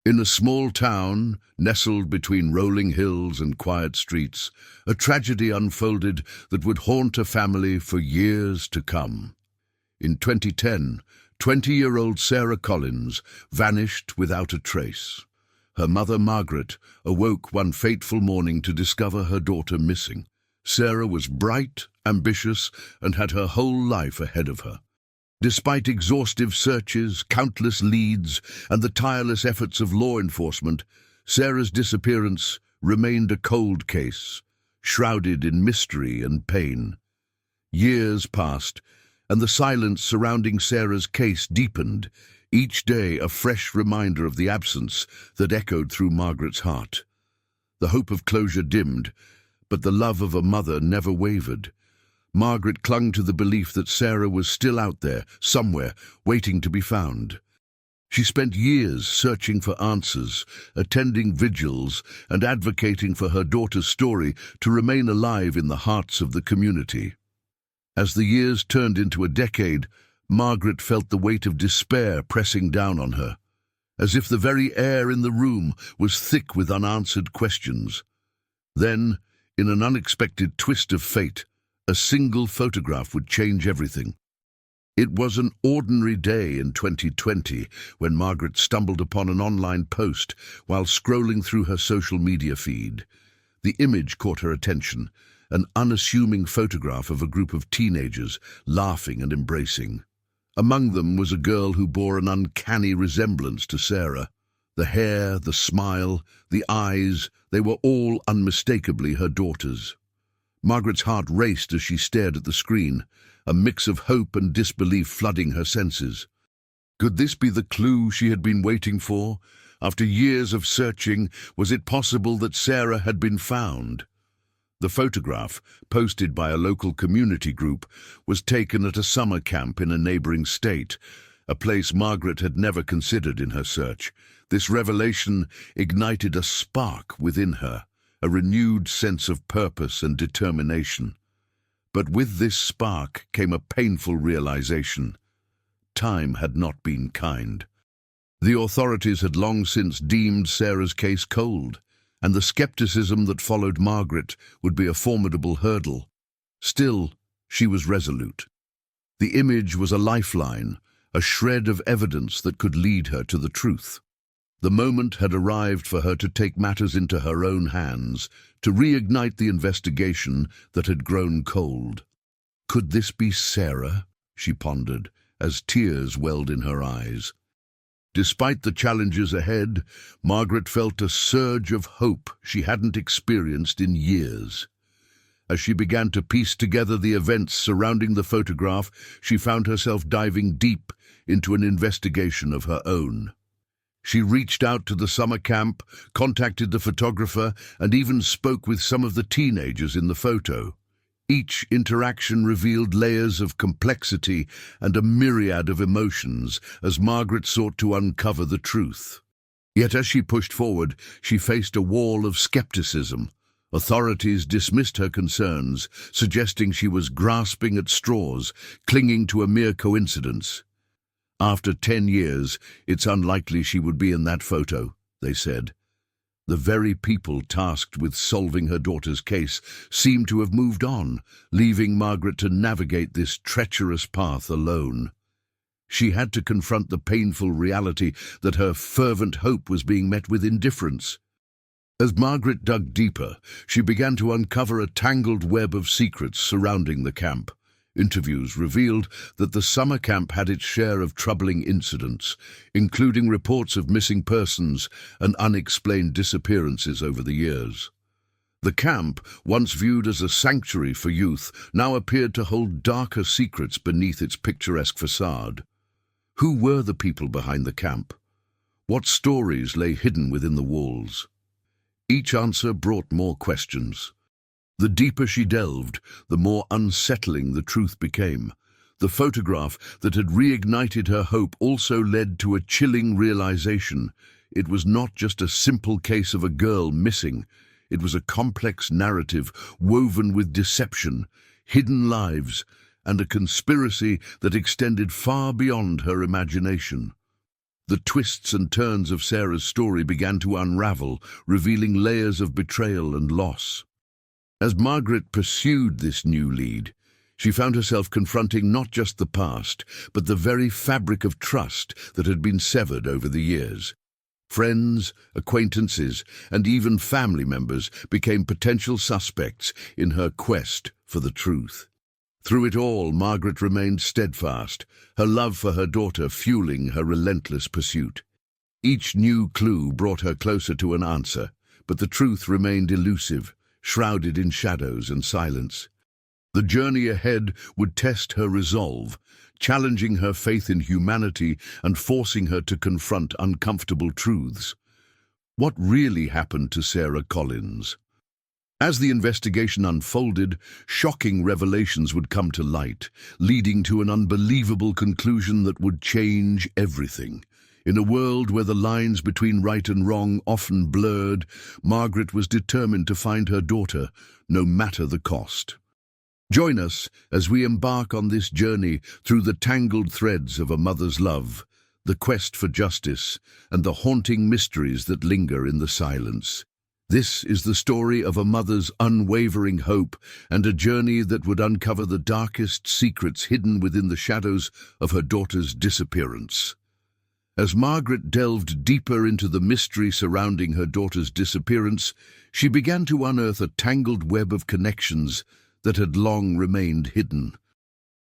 In a small town, nestled between rolling hills and quiet streets, a tragedy unfolded that would haunt a family for years to come. In 2010, 20-year-old Sarah Collins vanished without a trace. Her mother, Margaret, awoke one fateful morning to discover her daughter missing. Sarah was bright, ambitious, and had her whole life ahead of her. Despite exhaustive searches, countless leads, and the tireless efforts of law enforcement, Sarah's disappearance remained a cold case, shrouded in mystery and pain. Years passed, and the silence surrounding Sarah's case deepened, each day a fresh reminder of the absence that echoed through Margaret's heart. The hope of closure dimmed, but the love of a mother never wavered. Margaret clung to the belief that Sarah was still out there, somewhere, waiting to be found. She spent years searching for answers, attending vigils, and advocating for her daughter's story to remain alive in the hearts of the community. As the years turned into a decade, Margaret felt the weight of despair pressing down on her, as if the very air in the room was thick with unanswered questions. Then, in an unexpected twist of fate, a single photograph would change everything. It was an ordinary day in 2020 when Margaret stumbled upon an online post while scrolling through her social media feed. The image caught her attention, an unassuming photograph of a group of teenagers laughing and embracing. Among them was a girl who bore an uncanny resemblance to Sarah. The hair, the smile, the eyes, they were all unmistakably her daughter's. Margaret's heart raced as she stared at the screen, a mix of hope and disbelief flooding her senses. Could this be the clue she had been waiting for? After years of searching, was it possible that Sarah had been found? The photograph, posted by a local community group, was taken at a summer camp in a neighboring state, a place Margaret had never considered in her search. This revelation ignited a spark within her, a renewed sense of purpose and determination. But with this spark came a painful realization. Time had not been kind. The authorities had long since deemed Sarah's case cold, and the skepticism that followed Margaret would be a formidable hurdle. Still, she was resolute. The image was a lifeline, a shred of evidence that could lead her to the truth. The moment had arrived for her to take matters into her own hands, to reignite the investigation that had grown cold. Could this be Sarah? She pondered, as tears welled in her eyes. Despite the challenges ahead, Margaret felt a surge of hope she hadn't experienced in years. As she began to piece together the events surrounding the photograph, she found herself diving deep into an investigation of her own. She reached out to the summer camp, contacted the photographer, and even spoke with some of the teenagers in the photo. Each interaction revealed layers of complexity and a myriad of emotions as Margaret sought to uncover the truth. Yet as she pushed forward, she faced a wall of skepticism. Authorities dismissed her concerns, suggesting she was grasping at straws, clinging to a mere coincidence. After 10 years, it's unlikely she would be in that photo, they said. The very people tasked with solving her daughter's case seemed to have moved on, leaving Margaret to navigate this treacherous path alone. She had to confront the painful reality that her fervent hope was being met with indifference. As Margaret dug deeper, she began to uncover a tangled web of secrets surrounding the camp. Interviews revealed that the summer camp had its share of troubling incidents, including reports of missing persons and unexplained disappearances over the years. The camp, once viewed as a sanctuary for youth, now appeared to hold darker secrets beneath its picturesque facade. Who were the people behind the camp? What stories lay hidden within the walls? Each answer brought more questions. The deeper she delved, the more unsettling the truth became. The photograph that had reignited her hope also led to a chilling realization. It was not just a simple case of a girl missing. It was a complex narrative woven with deception, hidden lives, and a conspiracy that extended far beyond her imagination. The twists and turns of Sarah's story began to unravel, revealing layers of betrayal and loss. As Margaret pursued this new lead, she found herself confronting not just the past, but the very fabric of trust that had been severed over the years. Friends, acquaintances, and even family members became potential suspects in her quest for the truth. Through it all, Margaret remained steadfast, her love for her daughter fueling her relentless pursuit. Each new clue brought her closer to an answer, but the truth remained elusive, shrouded in shadows and silence. The journey ahead would test her resolve, challenging her faith in humanity and forcing her to confront uncomfortable truths. What really happened to Sarah Collins? As the investigation unfolded, shocking revelations would come to light, leading to an unbelievable conclusion that would change everything. In a world where the lines between right and wrong often blurred, Margaret was determined to find her daughter, no matter the cost. Join us as we embark on this journey through the tangled threads of a mother's love, the quest for justice, and the haunting mysteries that linger in the silence. This is the story of a mother's unwavering hope and a journey that would uncover the darkest secrets hidden within the shadows of her daughter's disappearance. As Margaret delved deeper into the mystery surrounding her daughter's disappearance, she began to unearth a tangled web of connections that had long remained hidden.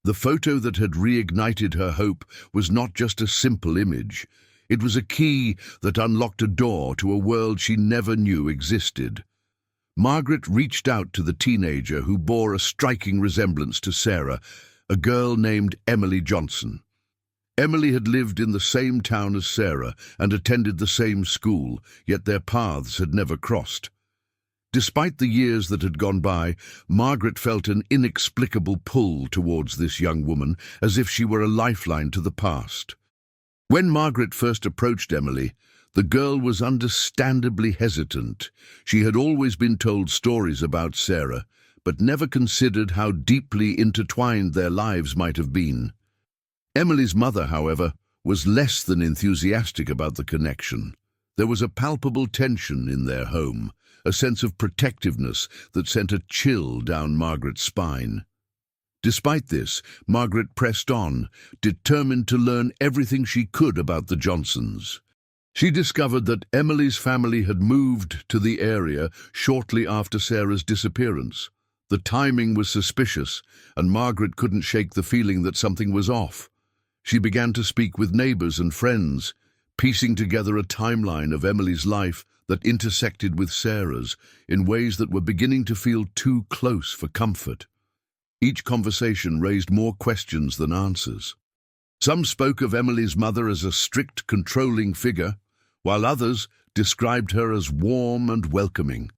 The photo that had reignited her hope was not just a simple image. It was a key that unlocked a door to a world she never knew existed. Margaret reached out to the teenager who bore a striking resemblance to Sarah, a girl named Emily Johnson. Emily had lived in the same town as Sarah and attended the same school, yet their paths had never crossed. Despite the years that had gone by, Margaret felt an inexplicable pull towards this young woman, as if she were a lifeline to the past. When Margaret first approached Emily, the girl was understandably hesitant. She had always been told stories about Sarah, but never considered how deeply intertwined their lives might have been. Emily's mother, however, was less than enthusiastic about the connection. There was a palpable tension in their home, a sense of protectiveness that sent a chill down Margaret's spine. Despite this, Margaret pressed on, determined to learn everything she could about the Johnsons. She discovered that Emily's family had moved to the area shortly after Sarah's disappearance. The timing was suspicious, and Margaret couldn't shake the feeling that something was off. She began to speak with neighbors and friends, piecing together a timeline of Emily's life that intersected with Sarah's in ways that were beginning to feel too close for comfort. Each conversation raised more questions than answers. Some spoke of Emily's mother as a strict, controlling figure, while others described her as warm and welcoming.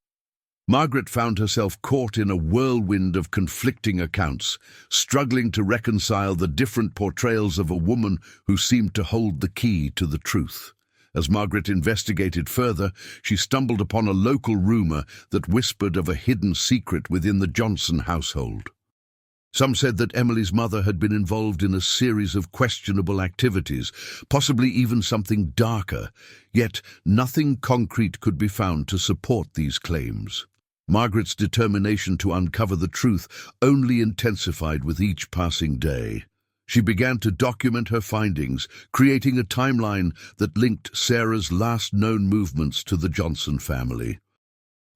Margaret found herself caught in a whirlwind of conflicting accounts, struggling to reconcile the different portrayals of a woman who seemed to hold the key to the truth. As Margaret investigated further, she stumbled upon a local rumor that whispered of a hidden secret within the Johnson household. Some said that Emily's mother had been involved in a series of questionable activities, possibly even something darker, yet nothing concrete could be found to support these claims. Margaret's determination to uncover the truth only intensified with each passing day. She began to document her findings, creating a timeline that linked Sarah's last known movements to the Johnson family.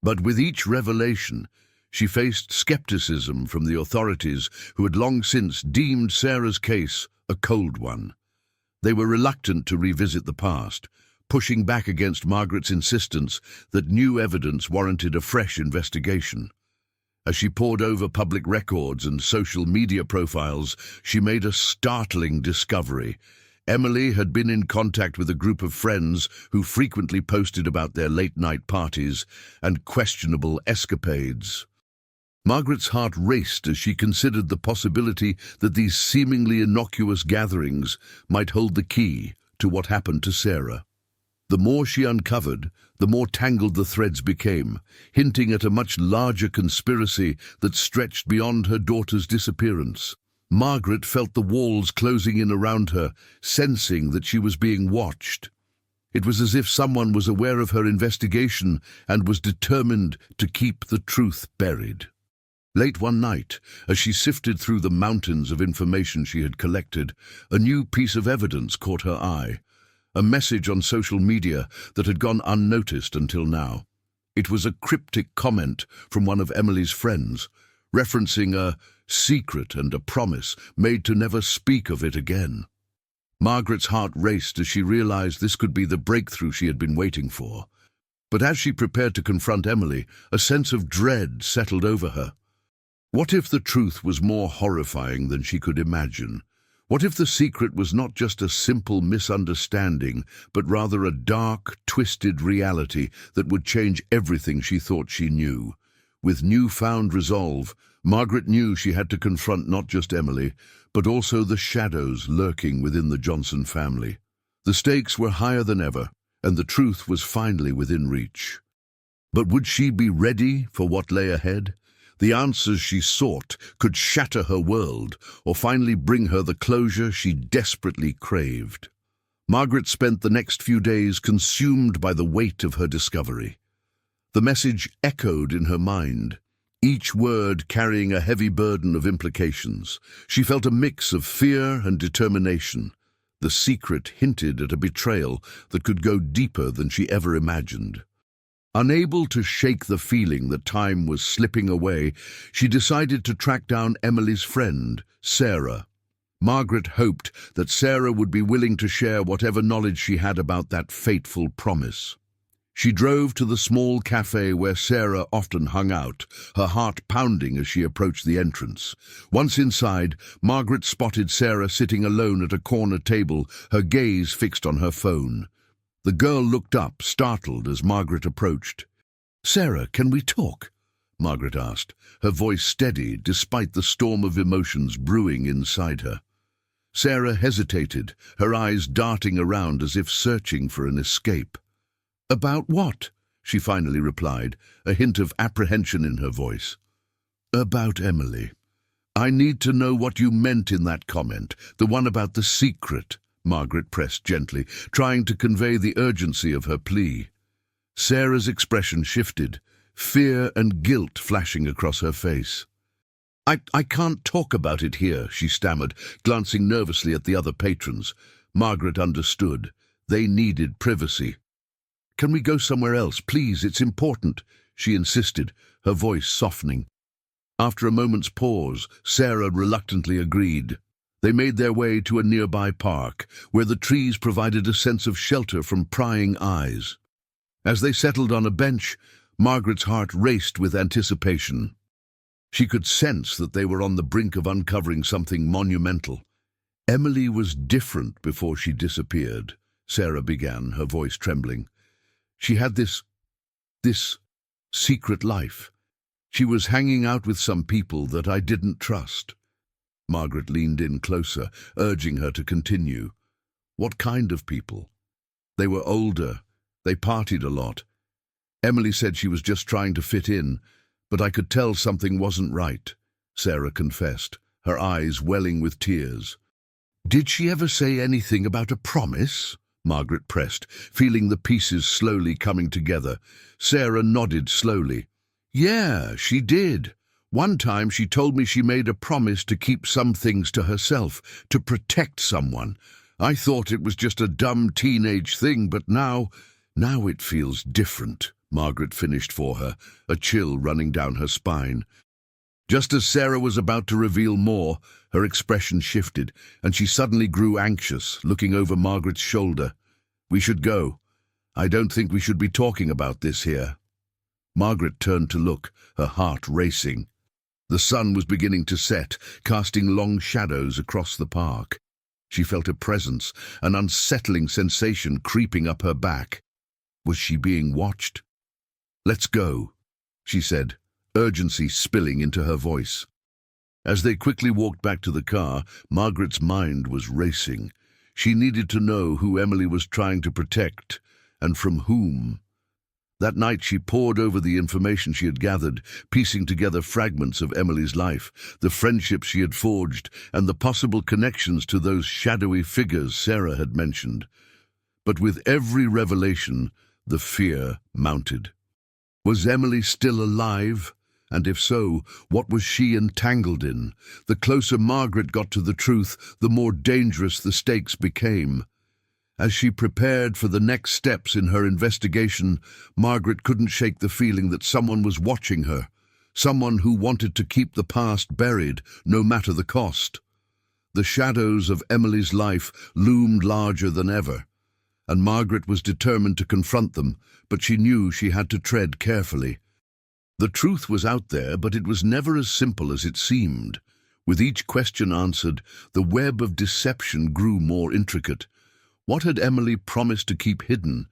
But with each revelation, she faced skepticism from the authorities who had long since deemed Sarah's case a cold one. They were reluctant to revisit the past, pushing back against Margaret's insistence that new evidence warranted a fresh investigation. As she pored over public records and social media profiles, she made a startling discovery. Emily had been in contact with a group of friends who frequently posted about their late-night parties and questionable escapades. Margaret's heart raced as she considered the possibility that these seemingly innocuous gatherings might hold the key to what happened to Sarah. The more she uncovered, the more tangled the threads became, hinting at a much larger conspiracy that stretched beyond her daughter's disappearance. Margaret felt the walls closing in around her, sensing that she was being watched. It was as if someone was aware of her investigation and was determined to keep the truth buried. Late one night, as she sifted through the mountains of information she had collected, a new piece of evidence caught her eye. A message on social media that had gone unnoticed until now. It was a cryptic comment from one of Emily's friends, referencing a secret and a promise made to never speak of it again. Margaret's heart raced as she realized this could be the breakthrough she had been waiting for. But as she prepared to confront Emily, a sense of dread settled over her. What if the truth was more horrifying than she could imagine? What if the secret was not just a simple misunderstanding, but rather a dark, twisted reality that would change everything she thought she knew? With newfound resolve, Margaret knew she had to confront not just Emily, but also the shadows lurking within the Johnson family. The stakes were higher than ever, and the truth was finally within reach. But would she be ready for what lay ahead? The answers she sought could shatter her world or finally bring her the closure she desperately craved. Margaret spent the next few days consumed by the weight of her discovery. The message echoed in her mind, each word carrying a heavy burden of implications. She felt a mix of fear and determination. The secret hinted at a betrayal that could go deeper than she ever imagined. Unable to shake the feeling that time was slipping away, she decided to track down Emily's friend, Sarah. Margaret hoped that Sarah would be willing to share whatever knowledge she had about that fateful promise. She drove to the small cafe where Sarah often hung out, her heart pounding as she approached the entrance. Once inside, Margaret spotted Sarah sitting alone at a corner table, her gaze fixed on her phone. The girl looked up, startled, as Margaret approached. "Sarah, can we talk?" Margaret asked, her voice steady despite the storm of emotions brewing inside her. Sarah hesitated, her eyes darting around as if searching for an escape. "About what?" she finally replied, a hint of apprehension in her voice. "About Emily. I need to know what you meant in that comment, the one about the secret." Margaret pressed gently, trying to convey the urgency of her plea. Sarah's expression shifted, fear and guilt flashing across her face. I can't talk about it here," she stammered, glancing nervously at the other patrons. Margaret understood. They needed privacy. "Can we go somewhere else, please? It's important," she insisted, her voice softening. After a moment's pause, Sarah reluctantly agreed. They made their way to a nearby park, where the trees provided a sense of shelter from prying eyes. As they settled on a bench, Margaret's heart raced with anticipation. She could sense that they were on the brink of uncovering something monumental. "Emily was different before she disappeared," Sarah began, her voice trembling. "She had this secret life. She was hanging out with some people that I didn't trust." Margaret leaned in closer, urging her to continue. "What kind of people?" "They were older. They partied a lot. Emily said she was just trying to fit in, but I could tell something wasn't right," Sarah confessed, her eyes welling with tears. "Did she ever say anything about a promise?" Margaret pressed, feeling the pieces slowly coming together. Sarah nodded slowly. "Yeah, she did. One time she told me she made a promise to keep some things to herself, to protect someone. I thought it was just a dumb teenage thing, but now it feels different," Margaret finished for her, a chill running down her spine. Just as Sarah was about to reveal more, her expression shifted, and she suddenly grew anxious, looking over Margaret's shoulder. "We should go. I don't think we should be talking about this here." Margaret turned to look, her heart racing. The sun was beginning to set, casting long shadows across the park. She felt a presence, an unsettling sensation creeping up her back. Was she being watched? "Let's go," she said, urgency spilling into her voice. As they quickly walked back to the car, Margaret's mind was racing. She needed to know who Emily was trying to protect, and from whom. That night she pored over the information she had gathered, piecing together fragments of Emily's life, the friendships she had forged, and the possible connections to those shadowy figures Sarah had mentioned. But with every revelation, the fear mounted. Was Emily still alive? And if so, what was she entangled in? The closer Margaret got to the truth, the more dangerous the stakes became. As she prepared for the next steps in her investigation, Margaret couldn't shake the feeling that someone was watching her, someone who wanted to keep the past buried, no matter the cost. The shadows of Emily's life loomed larger than ever, and Margaret was determined to confront them, but she knew she had to tread carefully. The truth was out there, but it was never as simple as it seemed. With each question answered, the web of deception grew more intricate. What had Emily promised to keep hidden,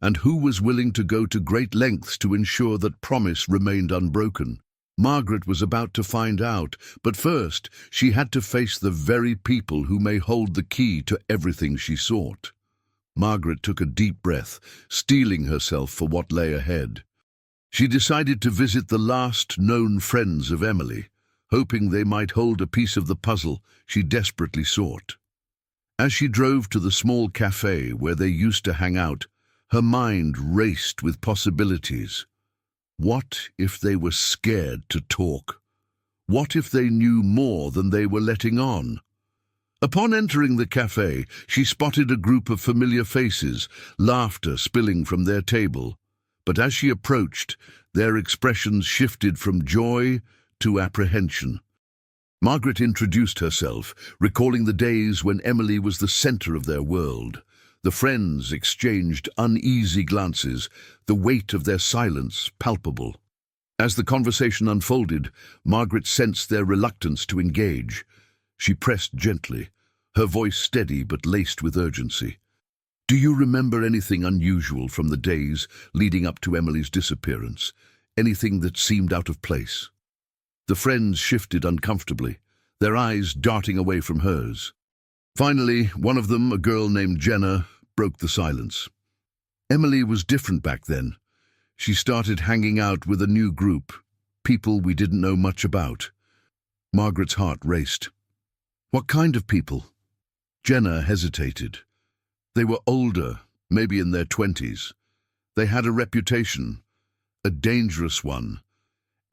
and who was willing to go to great lengths to ensure that promise remained unbroken? Margaret was about to find out, but first she had to face the very people who may hold the key to everything she sought. Margaret took a deep breath, steeling herself for what lay ahead. She decided to visit the last known friends of Emily, hoping they might hold a piece of the puzzle she desperately sought. As she drove to the small cafe where they used to hang out, her mind raced with possibilities. What if they were scared to talk? What if they knew more than they were letting on? Upon entering the cafe, she spotted a group of familiar faces, laughter spilling from their table. But as she approached, their expressions shifted from joy to apprehension. Margaret introduced herself, recalling the days when Emily was the center of their world. The friends exchanged uneasy glances, the weight of their silence palpable. As the conversation unfolded, Margaret sensed their reluctance to engage. She pressed gently, her voice steady but laced with urgency. "Do you remember anything unusual from the days leading up to Emily's disappearance? Anything that seemed out of place?" The friends shifted uncomfortably, their eyes darting away from hers. Finally, one of them, a girl named Jenna, broke the silence. "Emily was different back then. She started hanging out with a new group, people we didn't know much about." Margaret's heart raced. "What kind of people?" Jenna hesitated. "They were older, maybe in their 20s. They had a reputation, a dangerous one.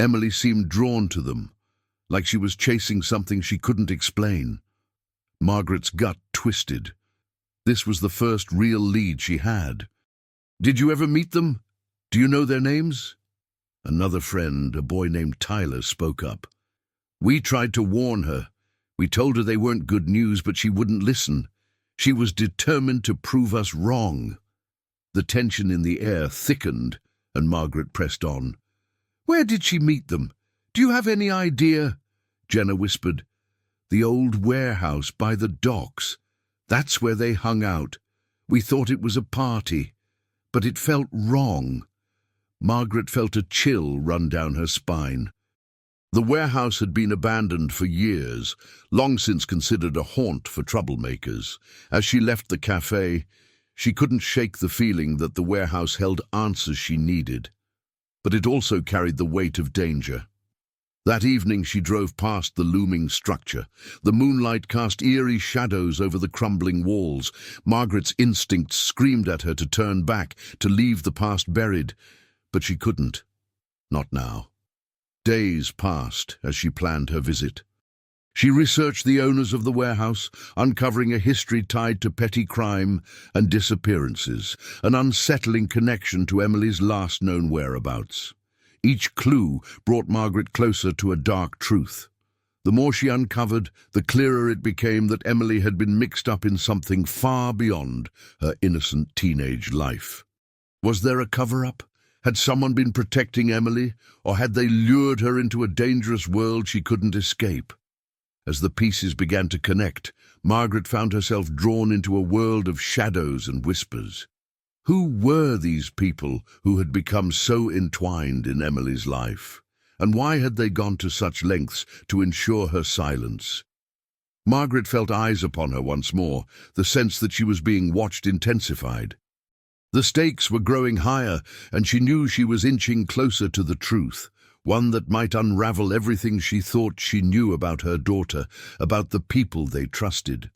Emily seemed drawn to them, like she was chasing something she couldn't explain." Margaret's gut twisted. This was the first real lead she had. "Did you ever meet them? Do you know their names?" Another friend, a boy named Tyler, spoke up. "We tried to warn her. We told her they weren't good news, but she wouldn't listen. She was determined to prove us wrong." The tension in the air thickened, and Margaret pressed on. "Where did she meet them? Do you have any idea?" Jenna whispered. "The old warehouse by the docks. That's where they hung out. We thought it was a party, but it felt wrong." Margaret felt a chill run down her spine. The warehouse had been abandoned for years, long since considered a haunt for troublemakers. As she left the cafe, she couldn't shake the feeling that the warehouse held answers she needed. But it also carried the weight of danger. That evening she drove past the looming structure. The moonlight cast eerie shadows over the crumbling walls. Margaret's instincts screamed at her to turn back, to leave the past buried. But she couldn't. Not now. Days passed as she planned her visit. She researched the owners of the warehouse, uncovering a history tied to petty crime and disappearances, an unsettling connection to Emily's last known whereabouts. Each clue brought Margaret closer to a dark truth. The more she uncovered, the clearer it became that Emily had been mixed up in something far beyond her innocent teenage life. Was there a cover-up? Had someone been protecting Emily, or had they lured her into a dangerous world she couldn't escape? As the pieces began to connect, Margaret found herself drawn into a world of shadows and whispers. Who were these people who had become so entwined in Emily's life? And why had they gone to such lengths to ensure her silence? Margaret felt eyes upon her once more, the sense that she was being watched intensified. The stakes were growing higher, and she knew she was inching closer to the truth, one that might unravel everything she thought she knew about her daughter, about the people they trusted.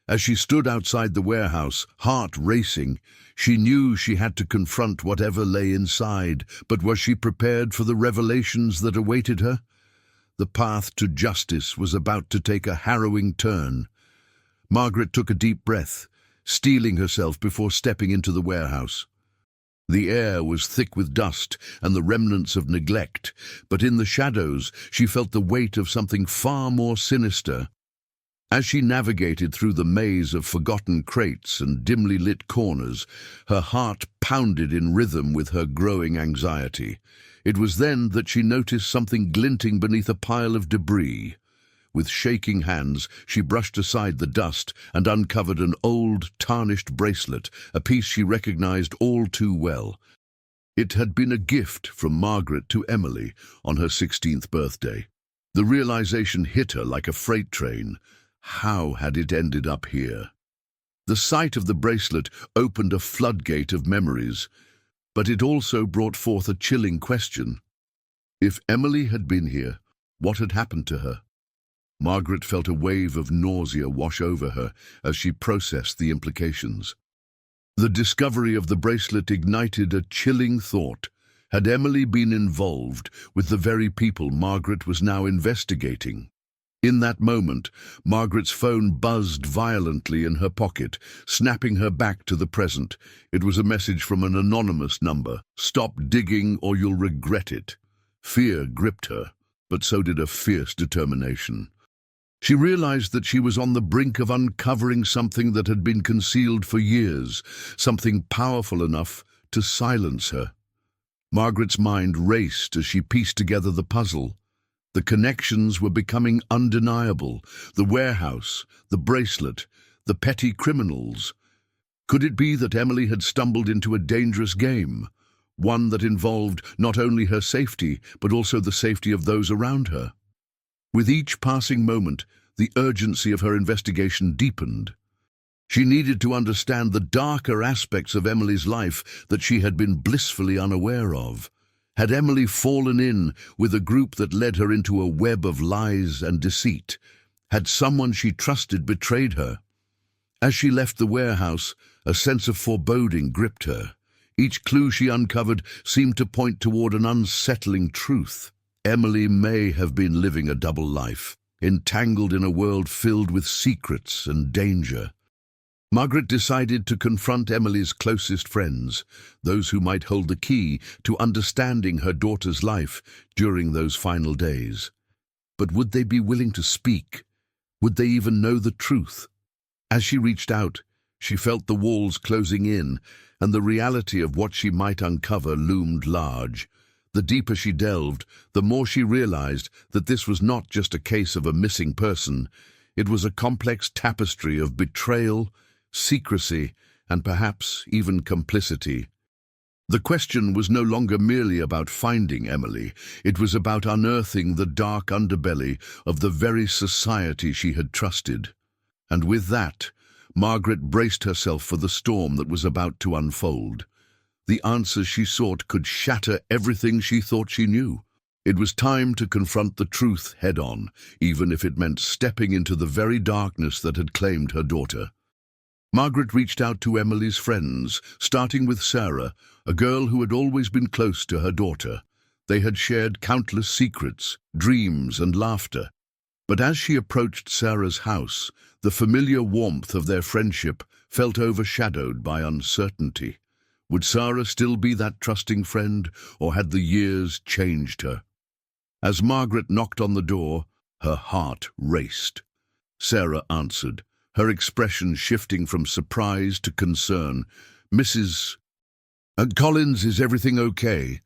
As she stood outside the warehouse, heart racing, she knew she had to confront whatever lay inside, but was she prepared for the revelations that awaited her? The path to justice was about to take a harrowing turn. Margaret took a deep breath, steeling herself before stepping into the warehouse. The air was thick with dust and the remnants of neglect, but in the shadows she felt the weight of something far more sinister. As she navigated through the maze of forgotten crates and dimly lit corners, her heart pounded in rhythm with her growing anxiety. It was then that she noticed something glinting beneath a pile of debris. With shaking hands, she brushed aside the dust and uncovered an old, tarnished bracelet, a piece she recognized all too well. It had been a gift from Margaret to Emily on her 16th birthday. The realization hit her like a freight train. How had it ended up here? The sight of the bracelet opened a floodgate of memories, but it also brought forth a chilling question. If Emily had been here, what had happened to her? Margaret felt a wave of nausea wash over her as she processed the implications. The discovery of the bracelet ignited a chilling thought. Had Emily been involved with the very people Margaret was now investigating? In that moment, Margaret's phone buzzed violently in her pocket, snapping her back to the present. It was a message from an anonymous number. "Stop digging or you'll regret it." Fear gripped her, but so did a fierce determination. She realized that she was on the brink of uncovering something that had been concealed for years, something powerful enough to silence her. Margaret's mind raced as she pieced together the puzzle. The connections were becoming undeniable. The warehouse, the bracelet, the petty criminals. Could it be that Emily had stumbled into a dangerous game, one that involved not only her safety, but also the safety of those around her? With each passing moment, the urgency of her investigation deepened. She needed to understand the darker aspects of Emily's life that she had been blissfully unaware of. Had Emily fallen in with a group that led her into a web of lies and deceit? Had someone she trusted betrayed her? As she left the warehouse, a sense of foreboding gripped her. Each clue she uncovered seemed to point toward an unsettling truth. Emily may have been living a double life, entangled in a world filled with secrets and danger. Margaret decided to confront Emily's closest friends, those who might hold the key to understanding her daughter's life during those final days. But would they be willing to speak? Would they even know the truth? As she reached out, she felt the walls closing in, and the reality of what she might uncover loomed large. The deeper she delved, the more she realized that this was not just a case of a missing person. It was a complex tapestry of betrayal, secrecy, and perhaps even complicity. The question was no longer merely about finding Emily. It was about unearthing the dark underbelly of the very society she had trusted. And with that, Margaret braced herself for the storm that was about to unfold. The answers she sought could shatter everything she thought she knew. It was time to confront the truth head-on, even if it meant stepping into the very darkness that had claimed her daughter. Margaret reached out to Emily's friends, starting with Sarah, a girl who had always been close to her daughter. They had shared countless secrets, dreams, and laughter. But as she approached Sarah's house, the familiar warmth of their friendship felt overshadowed by uncertainty. Would Sarah still be that trusting friend, or had the years changed her? As Margaret knocked on the door, her heart raced. Sarah answered, her expression shifting from surprise to concern. "Mrs. Collins, is everything okay?"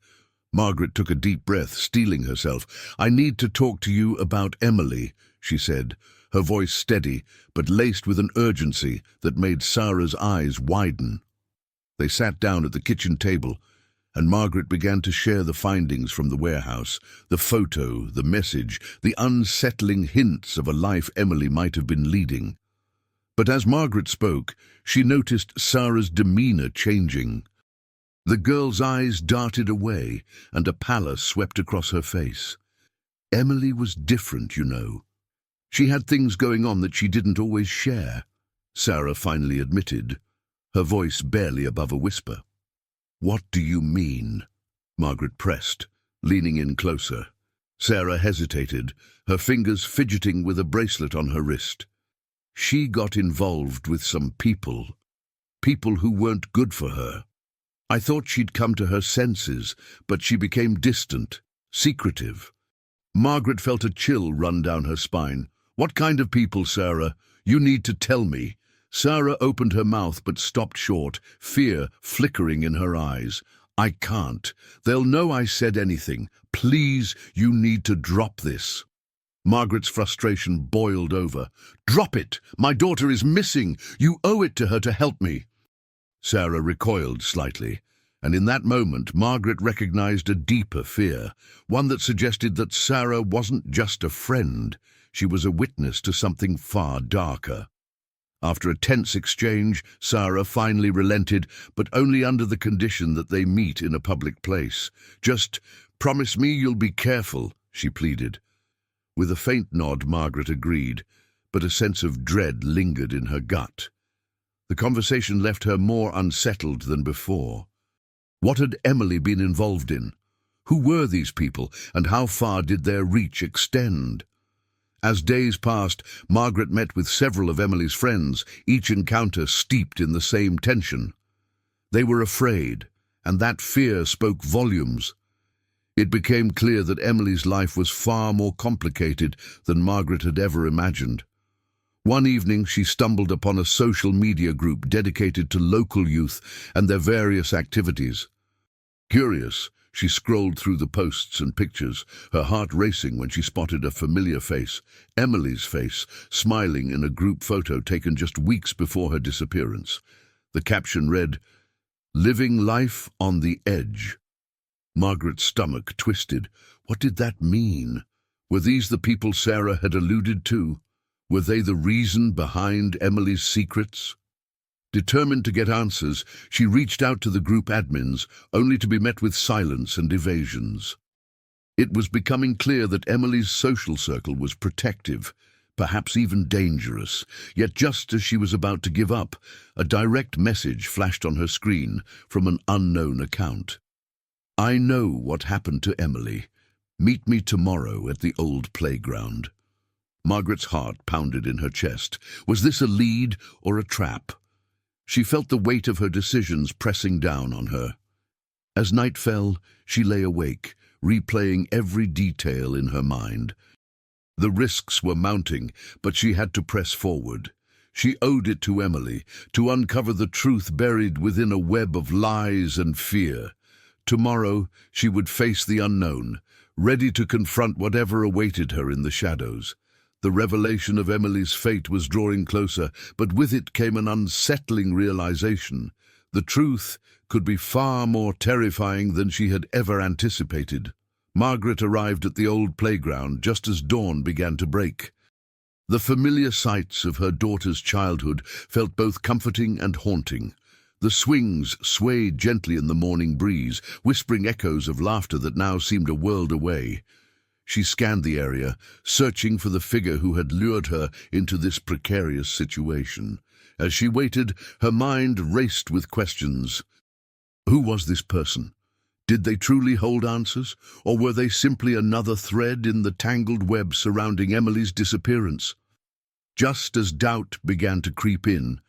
Margaret took a deep breath, steeling herself. "I need to talk to you about Emily," she said, her voice steady, but laced with an urgency that made Sarah's eyes widen. They sat down at the kitchen table, and Margaret began to share the findings from the warehouse, the photo, the message, the unsettling hints of a life Emily might have been leading. But as Margaret spoke, she noticed Sarah's demeanor changing. The girl's eyes darted away, and a pallor swept across her face. Emily was different, you know. She had things going on that she didn't always share, Sarah finally admitted, her voice barely above a whisper. "What do you mean?" Margaret pressed, leaning in closer. Sarah hesitated, her fingers fidgeting with a bracelet on her wrist. She got involved with some people who weren't good for her. I thought she'd come to her senses, but she became distant, secretive. Margaret felt a chill run down her spine. "What kind of people, Sarah? You need to tell me." Sarah opened her mouth but stopped short, fear flickering in her eyes. "I can't. They'll know I said anything. Please, you need to drop this." Margaret's frustration boiled over. "Drop it! My daughter is missing! You owe it to her to help me!" Sarah recoiled slightly, and in that moment Margaret recognized a deeper fear, one that suggested that Sarah wasn't just a friend, she was a witness to something far darker. After a tense exchange, Sarah finally relented, but only under the condition that they meet in a public place. "Just promise me you'll be careful," she pleaded. With a faint nod, Margaret agreed, but a sense of dread lingered in her gut. The conversation left her more unsettled than before. What had Emily been involved in? Who were these people, and how far did their reach extend? As days passed, Margaret met with several of Emily's friends, each encounter steeped in the same tension. They were afraid, and that fear spoke volumes. It became clear that Emily's life was far more complicated than Margaret had ever imagined. One evening she stumbled upon a social media group dedicated to local youth and their various activities. Curious, she scrolled through the posts and pictures, her heart racing when she spotted a familiar face, Emily's face, smiling in a group photo taken just weeks before her disappearance. The caption read, "Living life on the edge." Margaret's stomach twisted. What did that mean? Were these the people Sarah had alluded to? Were they the reason behind Emily's secrets? Determined to get answers, she reached out to the group admins, only to be met with silence and evasions. It was becoming clear that Emily's social circle was protective, perhaps even dangerous. Yet just as she was about to give up, a direct message flashed on her screen from an unknown account. "I know what happened to Emily. Meet me tomorrow at the old playground." Margaret's heart pounded in her chest. Was this a lead or a trap? She felt the weight of her decisions pressing down on her. As night fell, she lay awake, replaying every detail in her mind. The risks were mounting, but she had to press forward. She owed it to Emily to uncover the truth buried within a web of lies and fear. Tomorrow she would face the unknown, ready to confront whatever awaited her in the shadows. The revelation of Emily's fate was drawing closer, but with it came an unsettling realization. The truth could be far more terrifying than she had ever anticipated. Margaret arrived at the old playground just as dawn began to break. The familiar sights of her daughter's childhood felt both comforting and haunting. The swings swayed gently in the morning breeze, whispering echoes of laughter that now seemed a world away. She scanned the area, searching for the figure who had lured her into this precarious situation. As she waited, her mind raced with questions. Who was this person? Did they truly hold answers, or were they simply another thread in the tangled web surrounding Emily's disappearance? Just as doubt began to creep in,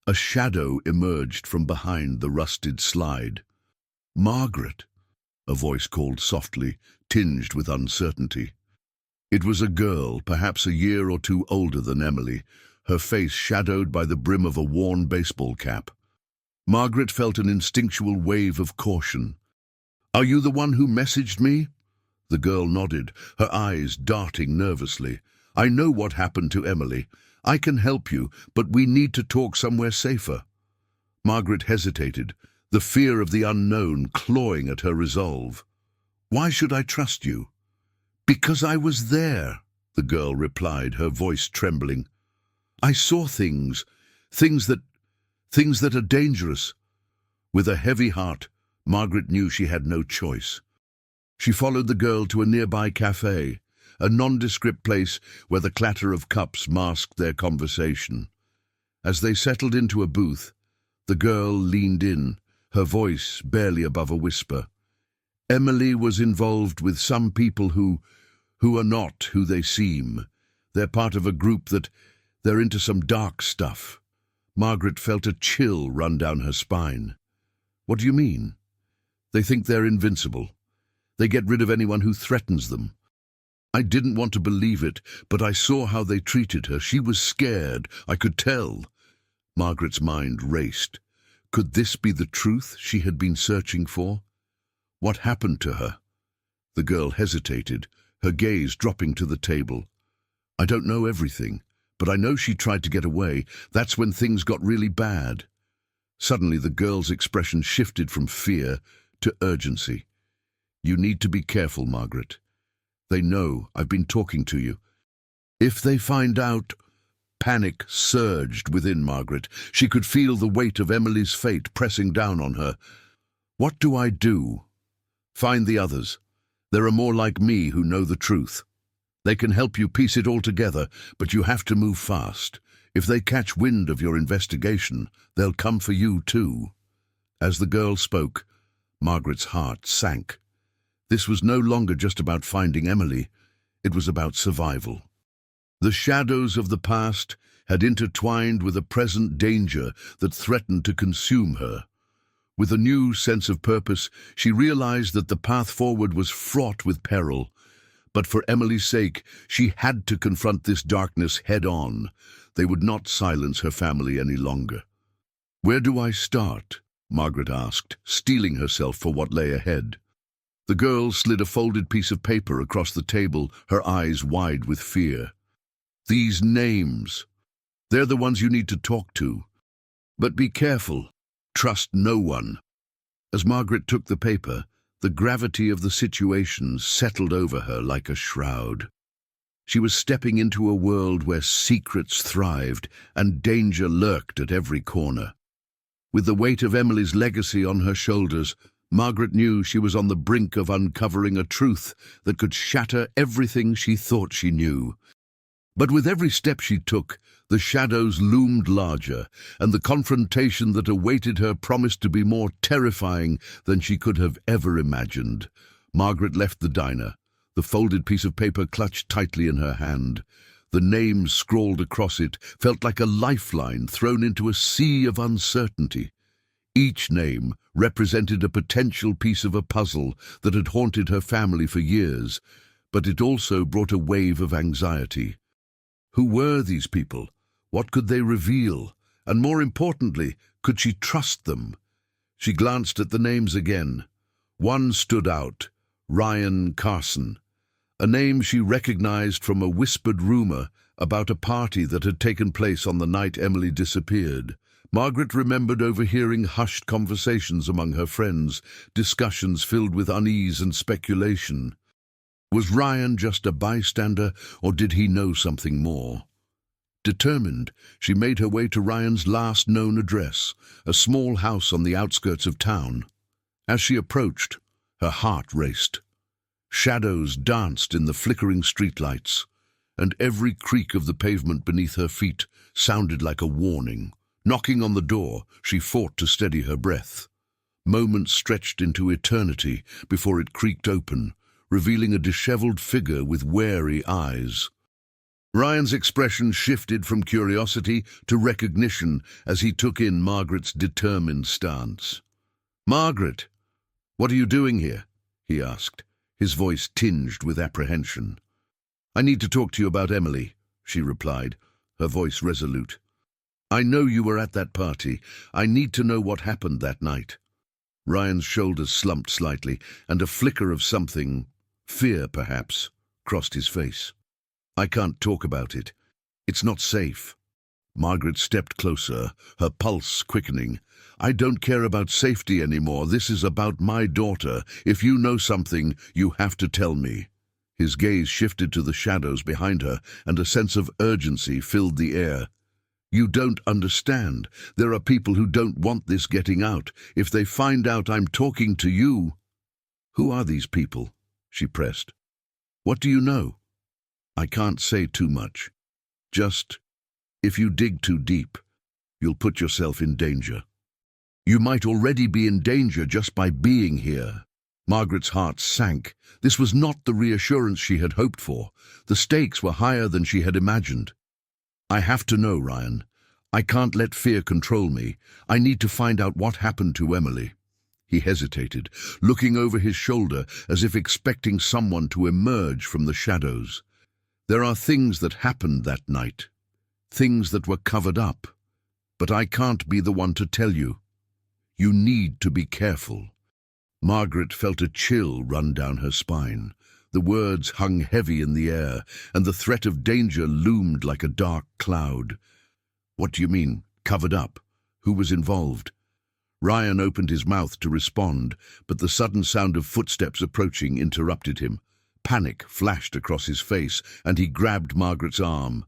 a shadow emerged from behind the rusted slide. "Margaret," a voice called softly, tinged with uncertainty. It was a girl, perhaps a year or two older than Emily, her face shadowed by the brim of a worn baseball cap. Margaret felt an instinctual wave of caution. "Are you the one who messaged me?" The girl nodded, her eyes darting nervously. "I know what happened to Emily. I can help you, but we need to talk somewhere safer." Margaret hesitated, the fear of the unknown clawing at her resolve. "Why should I trust you?" "Because I was there," the girl replied, her voice trembling. "I saw things that are dangerous." With a heavy heart, Margaret knew she had no choice. She followed the girl to a nearby cafe, a nondescript place where the clatter of cups masked their conversation. As they settled into a booth, the girl leaned in, her voice barely above a whisper. Emily was involved with some people who are not who they seem. They're part of a group they're into some dark stuff. Margaret felt a chill run down her spine. What do you mean? They think they're invincible. They get rid of anyone who threatens them. I didn't want to believe it, but I saw how they treated her. She was scared, I could tell. Margaret's mind raced. Could this be the truth she had been searching for? What happened to her? The girl hesitated, her gaze dropping to the table. I don't know everything, but I know she tried to get away. That's when things got really bad. Suddenly the girl's expression shifted from fear to urgency. You need to be careful, Margaret. They know I've been talking to you. If they find out... Panic surged within Margaret. She could feel the weight of Emily's fate pressing down on her. What do I do? Find the others. There are more like me who know the truth. They can help you piece it all together, but you have to move fast. If they catch wind of your investigation, they'll come for you too. As the girl spoke, Margaret's heart sank. This was no longer just about finding Emily. It was about survival. The shadows of the past had intertwined with a present danger that threatened to consume her. With a new sense of purpose, she realized that the path forward was fraught with peril. But for Emily's sake, she had to confront this darkness head-on. They would not silence her family any longer. "Where do I start?" Margaret asked, steeling herself for what lay ahead. The girl slid a folded piece of paper across the table, her eyes wide with fear. "These names, they're the ones you need to talk to. But be careful. Trust no one." As Margaret took the paper, the gravity of the situation settled over her like a shroud. She was stepping into a world where secrets thrived and danger lurked at every corner. With the weight of Emily's legacy on her shoulders, Margaret knew she was on the brink of uncovering a truth that could shatter everything she thought she knew. But with every step she took, the shadows loomed larger, and the confrontation that awaited her promised to be more terrifying than she could have ever imagined. Margaret left the diner, the folded piece of paper clutched tightly in her hand. The names scrawled across it felt like a lifeline thrown into a sea of uncertainty. Each name represented a potential piece of a puzzle that had haunted her family for years, but it also brought a wave of anxiety. Who were these people? What could they reveal? And more importantly, could she trust them? She glanced at the names again. One stood out, Ryan Carson, a name she recognized from a whispered rumor about a party that had taken place on the night Emily disappeared. Margaret remembered overhearing hushed conversations among her friends, discussions filled with unease and speculation. Was Ryan just a bystander, or did he know something more? Determined, she made her way to Ryan's last known address, a small house on the outskirts of town. As she approached, her heart raced. Shadows danced in the flickering streetlights, and every creak of the pavement beneath her feet sounded like a warning. Knocking on the door, she fought to steady her breath. Moments stretched into eternity before it creaked open, revealing a disheveled figure with wary eyes. Ryan's expression shifted from curiosity to recognition as he took in Margaret's determined stance. "Margaret, what are you doing here?" he asked, his voice tinged with apprehension. "I need to talk to you about Emily," she replied, her voice resolute. "I know you were at that party. I need to know what happened that night." Ryan's shoulders slumped slightly, and a flicker of something, fear perhaps, crossed his face. "I can't talk about it. It's not safe." Margaret stepped closer, her pulse quickening. "I don't care about safety anymore. This is about my daughter. If you know something, you have to tell me." His gaze shifted to the shadows behind her, and a sense of urgency filled the air. You don't understand. There are people who don't want this getting out. If they find out I'm talking to you—" "Who are these people?" she pressed. "What do you know?" "I can't say too much. Just, if you dig too deep, you'll put yourself in danger. You might already be in danger just by being here." Margaret's heart sank. This was not the reassurance she had hoped for. The stakes were higher than she had imagined. "I have to know, Ryan. I can't let fear control me. I need to find out what happened to Emily." He hesitated, looking over his shoulder as if expecting someone to emerge from the shadows. "There are things that happened that night, things that were covered up, but I can't be the one to tell you. You need to be careful." Margaret felt a chill run down her spine. The words hung heavy in the air, and the threat of danger loomed like a dark cloud. "What do you mean, covered up? Who was involved?" Ryan opened his mouth to respond, but the sudden sound of footsteps approaching interrupted him. Panic flashed across his face, and he grabbed Margaret's arm.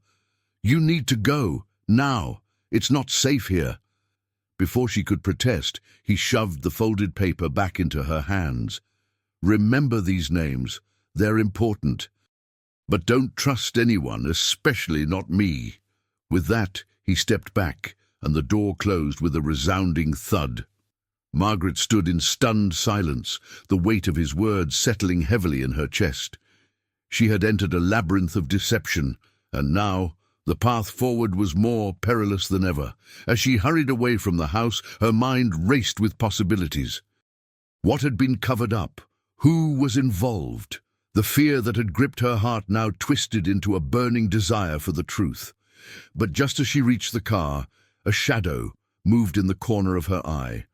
"You need to go, now. It's not safe here." Before she could protest, he shoved the folded paper back into her hands. "Remember these names. They're important. But don't trust anyone, especially not me." With that, he stepped back, and the door closed with a resounding thud. Margaret stood in stunned silence, the weight of his words settling heavily in her chest. She had entered a labyrinth of deception, and now the path forward was more perilous than ever. As she hurried away from the house, her mind raced with possibilities. What had been covered up? Who was involved? The fear that had gripped her heart now twisted into a burning desire for the truth. But just as she reached the car, a shadow moved in the corner of her eye.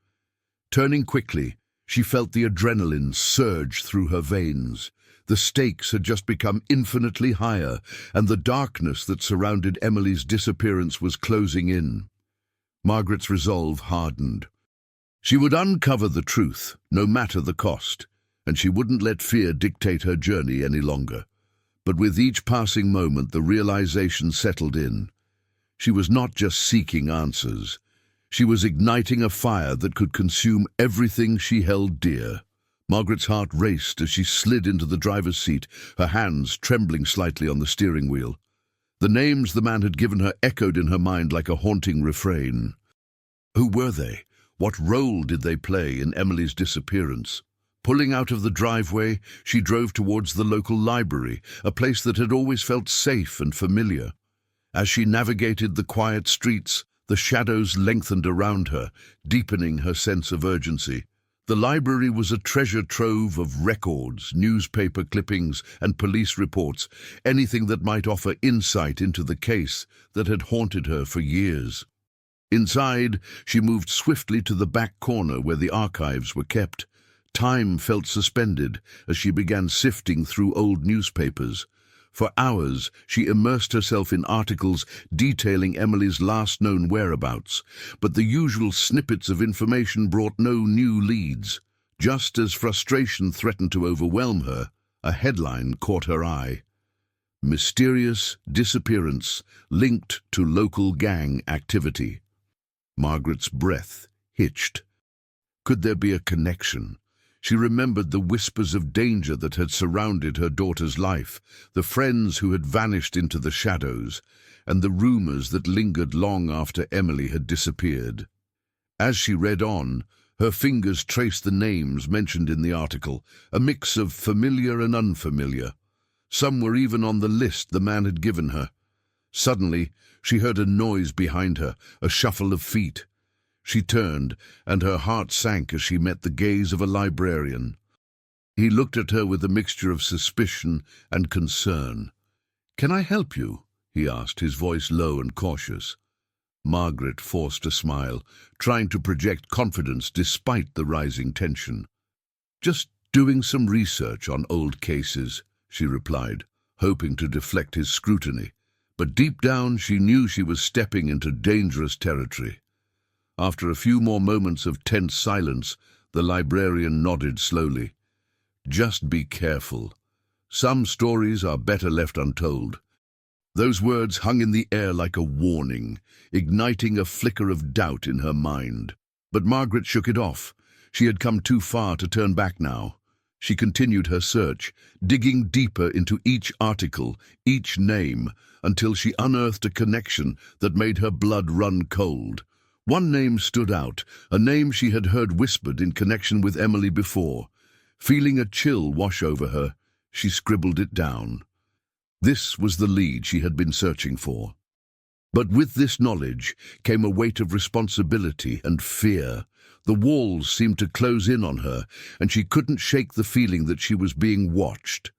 Turning quickly, she felt the adrenaline surge through her veins. The stakes had just become infinitely higher, and the darkness that surrounded Emily's disappearance was closing in. Margaret's resolve hardened. She would uncover the truth, no matter the cost, and she wouldn't let fear dictate her journey any longer. But with each passing moment, the realization settled in. She was not just seeking answers. She was igniting a fire that could consume everything she held dear. Margaret's heart raced as she slid into the driver's seat, her hands trembling slightly on the steering wheel. The names the man had given her echoed in her mind like a haunting refrain. Who were they? What role did they play in Emily's disappearance? Pulling out of the driveway, she drove towards the local library, a place that had always felt safe and familiar. As she navigated the quiet streets, the shadows lengthened around her, deepening her sense of urgency. The library was a treasure trove of records, newspaper clippings, and police reports, anything that might offer insight into the case that had haunted her for years. Inside, she moved swiftly to the back corner where the archives were kept. Time felt suspended as she began sifting through old newspapers. For hours, she immersed herself in articles detailing Emily's last known whereabouts, but the usual snippets of information brought no new leads. Just as frustration threatened to overwhelm her, a headline caught her eye. Mysterious disappearance linked to local gang activity. Margaret's breath hitched. Could there be a connection? She remembered the whispers of danger that had surrounded her daughter's life, the friends who had vanished into the shadows, and the rumors that lingered long after Emily had disappeared. As she read on, her fingers traced the names mentioned in the article, a mix of familiar and unfamiliar. Some were even on the list the man had given her. Suddenly, she heard a noise behind her, a shuffle of feet. She turned, and her heart sank as she met the gaze of a librarian. He looked at her with a mixture of suspicion and concern. "Can I help you?" he asked, his voice low and cautious. Margaret forced a smile, trying to project confidence despite the rising tension. "Just doing some research on old cases," she replied, hoping to deflect his scrutiny. But deep down she knew she was stepping into dangerous territory. After a few more moments of tense silence, the librarian nodded slowly. "Just be careful. Some stories are better left untold. Those words hung in the air like a warning, igniting a flicker of doubt in her mind. But Margaret shook it off. She had come too far to turn back now. She continued her search, digging deeper into each article, each name, until she unearthed a connection that made her blood run cold. One name stood out, a name she had heard whispered in connection with Emily before. Feeling a chill wash over her, she scribbled it down. This was the lead she had been searching for. But with this knowledge came a weight of responsibility and fear. The walls seemed to close in on her, and she couldn't shake the feeling that she was being watched.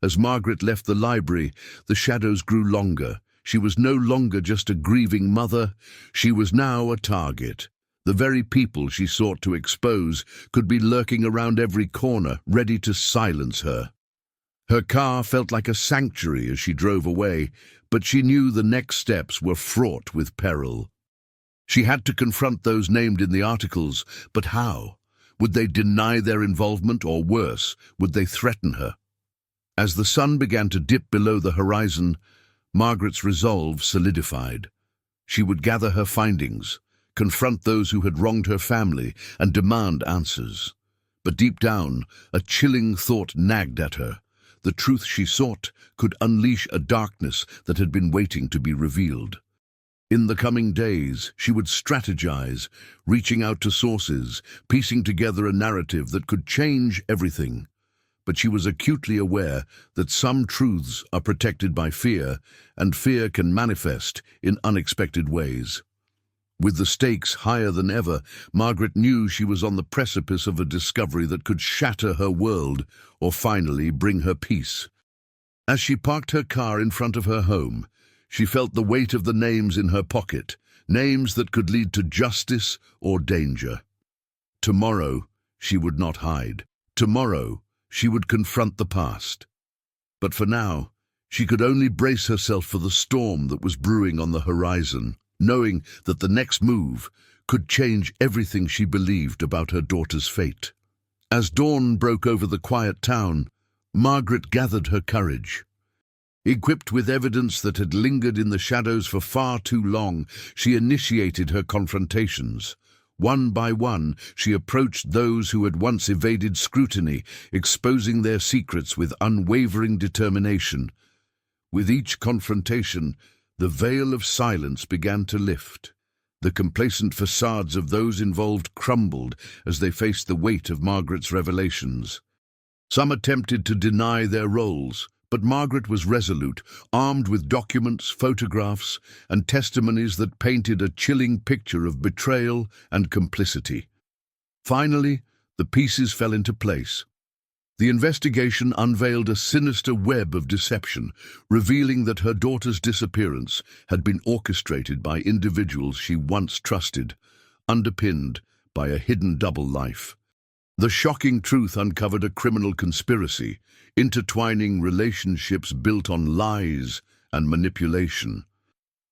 As Margaret left the library, the shadows grew longer. She was no longer just a grieving mother, she was now a target. The very people she sought to expose could be lurking around every corner, ready to silence her. Her car felt like a sanctuary as she drove away, but she knew the next steps were fraught with peril. She had to confront those named in the articles, but how? Would they deny their involvement, or worse, would they threaten her? As the sun began to dip below the horizon, Margaret's resolve solidified. She would gather her findings, confront those who had wronged her family, and demand answers. But deep down, a chilling thought nagged at her. The truth she sought could unleash a darkness that had been waiting to be revealed. In the coming days, she would strategize, reaching out to sources, piecing together a narrative that could change everything. But she was acutely aware that some truths are protected by fear, and fear can manifest in unexpected ways. With the stakes higher than ever, Margaret knew she was on the precipice of a discovery that could shatter her world or finally bring her peace. As she parked her car in front of her home, she felt the weight of the names in her pocket, names that could lead to justice or danger. Tomorrow, she would not hide. Tomorrow, she would confront the past. But for now, she could only brace herself for the storm that was brewing on the horizon, knowing that the next move could change everything she believed about her daughter's fate. As dawn broke over the quiet town, Margaret gathered her courage. Equipped with evidence that had lingered in the shadows for far too long, she initiated her confrontations. One by one, she approached those who had once evaded scrutiny, exposing their secrets with unwavering determination. With each confrontation, the veil of silence began to lift. The complacent facades of those involved crumbled as they faced the weight of Margaret's revelations. Some attempted to deny their roles, but Margaret was resolute, armed with documents, photographs, and testimonies that painted a chilling picture of betrayal and complicity. Finally, the pieces fell into place. The investigation unveiled a sinister web of deception, revealing that her daughter's disappearance had been orchestrated by individuals she once trusted, underpinned by a hidden double life. The shocking truth uncovered a criminal conspiracy, intertwining relationships built on lies and manipulation.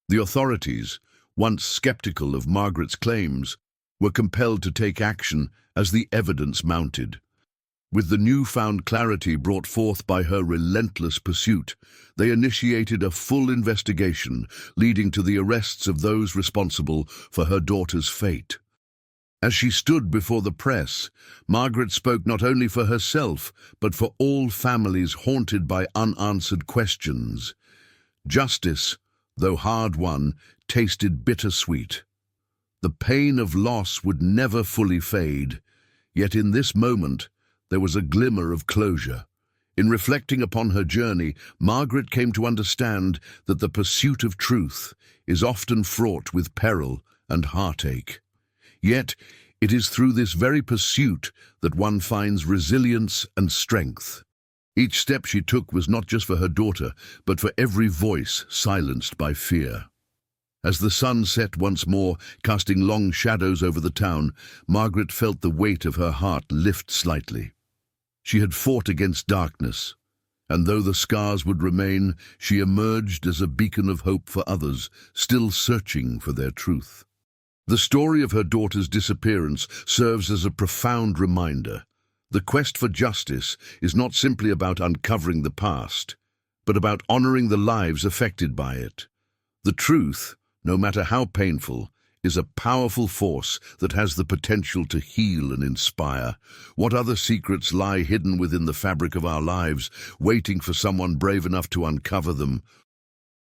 The authorities, once skeptical of Margaret's claims, were compelled to take action as the evidence mounted. With the newfound clarity brought forth by her relentless pursuit, they initiated a full investigation, leading to the arrests of those responsible for her daughter's fate. As she stood before the press, Margaret spoke not only for herself, but for all families haunted by unanswered questions. Justice, though hard-won, tasted bittersweet. The pain of loss would never fully fade, yet in this moment there was a glimmer of closure. In reflecting upon her journey, Margaret came to understand that the pursuit of truth is often fraught with peril and heartache. Yet, it is through this very pursuit that one finds resilience and strength. Each step she took was not just for her daughter, but for every voice silenced by fear. As the sun set once more, casting long shadows over the town, Margaret felt the weight of her heart lift slightly. She had fought against darkness, and though the scars would remain, she emerged as a beacon of hope for others, still searching for their truth. The story of her daughter's disappearance serves as a profound reminder. The quest for justice is not simply about uncovering the past, but about honoring the lives affected by it. The truth, no matter how painful, is a powerful force that has the potential to heal and inspire. What other secrets lie hidden within the fabric of our lives, waiting for someone brave enough to uncover them?